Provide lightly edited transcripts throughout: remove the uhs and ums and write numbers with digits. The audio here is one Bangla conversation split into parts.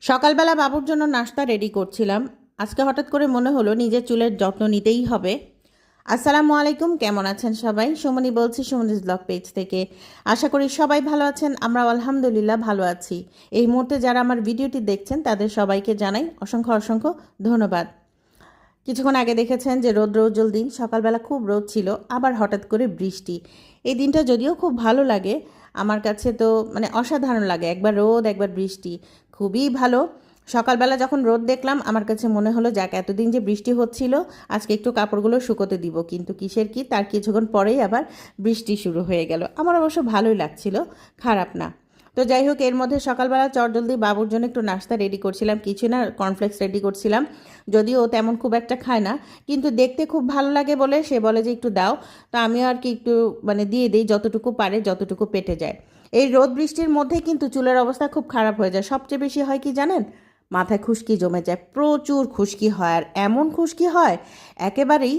সকালবেলা বাবুর জন্য নাস্তা রেডি করছিলাম। আজকে হঠাৎ করে মনে হলো নিজের চুলের যত্ন নিতেই হবে। আসসালামু আলাইকুম, কেমন আছেন সবাই? সুমনি বলছি সুমনিজ ব্লগ পেজ থেকে। আশা করি সবাই ভালো আছেন। আমরাও আলহামদুলিল্লাহ ভালো আছি। এই মুহূর্তে যারা আমার ভিডিওটি দেখছেন তাদের সবাইকে জানাই অসংখ্য অসংখ্য ধন্যবাদ। কিছুক্ষণ আগে দেখেছেন যে রৌদ্র উজ্জ্বল দিন, সকালবেলা খুব রোদ ছিল, আবার হঠাৎ করে বৃষ্টি। এই দিনটা যদিও খুব ভালো লাগে, আমার কাছে তো অসাধারণ লাগে। একবার রোদ একবার বৃষ্টি, খুবই ভালো। সকালবেলা যখন রোদ দেখলাম আমার কাছে মনে হলো যাক, এতদিন যে বৃষ্টি হচ্ছিল আজকে একটু কাপড়গুলো শুকোতে দিব, কিন্তু কিসের কি, তার কিছুক্ষণ পরেই আবার বৃষ্টি শুরু হয়ে গেল। আমার অবশ্য ভালোই লাগছিল, খারাপ না। তো যাই হোক, এর মধ্যে সকালবেলা চটজলদি বাবুর জন্য একটু নাস্তা রেডি করছিলাম, কিছু না, কর্নফ্লেক্স রেডি করছিলাম। যদিও ও তেমন খুব একটা খায় না, কিন্তু দেখতে খুব ভালো লাগে বলে সে বলে যে একটু দাও। তো আমিও আর কি একটু দিয়ে দিই, যতটুকু পারে, যতটুকু পেটে যায়। এই রোদ বৃষ্টির মধ্যে কিন্তু চুলের অবস্থা খুব খারাপ হয়ে যায়। সবচেয়ে বেশি হয় কি জানেন? মাথায় খুশকি জমে যায়, প্রচুর খুশকি হয়, আর এমন খুশকি হয় একেবারেই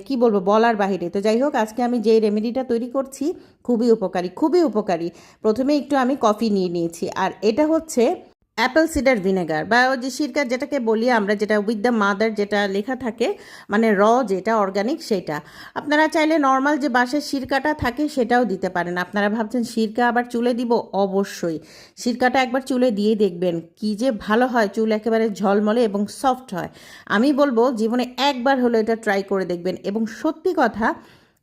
কি বলবো, বলার বাহিরে। তো যাই হোক, আজকে আমি যে রেমেডিটা তৈরি করছি খুবই উপকারী, খুবই উপকারী। প্রথমে একটু আমি কফি নিয়ে নিয়েছি, আর এটা হচ্ছে অ্যাপেল সিডার ভিনেগার, বা ওই যে সিরকা যেটাকে বলি আমরা, যেটা উইথ দ্য মাদার যেটা লেখা থাকে, যেটা অর্গানিক সেটা। আপনারা চাইলে নর্মাল যে বাঁশের সিরকাটা থাকে সেটাও দিতে পারেন। আপনারা ভাবছেন সিরকা আবার চুলে দিব? অবশ্যই সিরকাটা একবার চুলে দিয়ে দেখবেন, কি যে ভালো হয়, চুল একেবারে ঝলমলে এবং সফট হয়। আমি বলবো জীবনে একবার হলো এটা ট্রাই করে দেখবেন, এবং সত্যি কথা,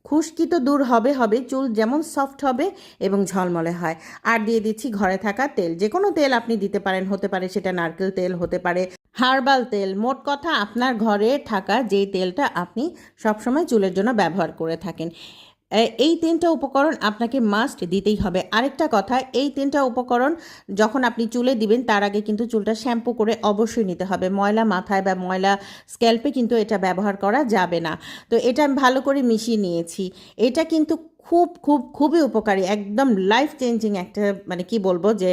খুশকি তো দূর হবে হবে, চুল যেমন সফট হবে এবং ঝলমলে হয়। আর দিয়ে দিচ্ছি ঘরে থাকা তেল, যে কোনো তেল আপনি দিতে পারেন, হতে পারে সেটা নারকেল তেল, হতে পারে হার্বাল তেল। মোট কথা, আপনার ঘরে থাকা যেই তেলটা আপনি সবসময় চুলের জন্য ব্যবহার করে থাকেন, এই তিনটা উপকরণ আপনাকে মাস্ট দিতেই হবে। আরেকটা কথা, এই তিনটা উপকরণ যখন আপনি চুলে দিবেন তার আগে কিন্তু চুলটা শ্যাম্পু করে অবশ্যই নিতে হবে। ময়লা মাথায় বা ময়লা স্ক্যাল্পে কিন্তু এটা ব্যবহার করা যাবে না। তো এটা আমি ভালো করে মিশিয়ে নিয়েছি। এটা কিন্তু খুব খুব খুবই উপকারী, একদম লাইফ চেঞ্জিং একটা কি বলবো যে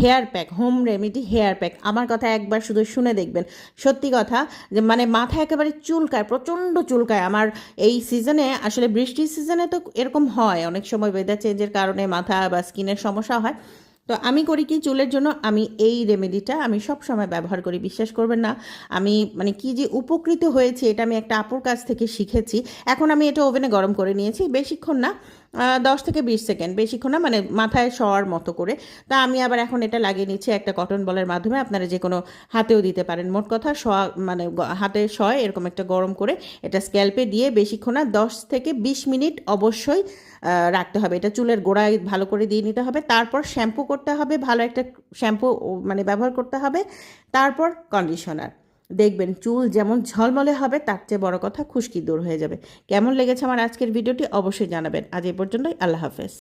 hair pack, home remedy hair pack. আমার কথা একবার শুধু শুনে দেখবেন। সত্যি কথা, যে মাথা একেবারে চুলকায়, প্রচণ্ড চুলকায় আমার। এই সিজনে, আসলে বৃষ্টির সিজনে তো এরকম হয়, অনেক সময় ওয়েদার চেঞ্জের কারণে মাথা বা স্কিনের সমস্যা হয়। তো আমি করি কি, চুলের জন্য আমি এই রেমেডিটা আমি সব সময় ব্যবহার করি। বিশ্বাস করবেন না, আমি কি যে উপকৃত হয়েছি, এটা আমি একটা আপুর কাছ থেকে শিখেছি। এখন আমি এটা ওভেনে গরম করে নিয়েছি, বেশিক্ষণ না, 10 থেকে 20 সেকেন্ড, বেশিক্ষণ না, মাথায় শোয়ার মতো করে। তা আমি আবার এখন এটা লাগিয়ে নিচ্ছি একটা কটন বলের মাধ্যমে। আপনারা যে কোনো হাতেও দিতে পারেন। মোট কথা, শোয়া হাতে শয় এরকম একটা গরম করে এটা স্ক্যাল্পে দিয়ে বেশিক্ষণ না, 10 থেকে 20 মিনিট অবশ্যই রাখতে হবে। এটা চুলের গোড়ায় ভালো করে দিয়ে নিতে হবে, তারপর শ্যাম্পু করতে হবে, ভালো একটা শ্যাম্পু ব্যবহার করতে হবে, তারপর কন্ডিশনার। দেখবেন চুল যেমন ঝলমলে হবে, তার চেয়ে বড় কথা খুশকি দূর হয়ে যাবে। কেমন লেগেছে আমার আজকের ভিডিওটি অবশ্যই জানাবেন। আজ এই পর্যন্তই, আল্লাহ হাফেজ।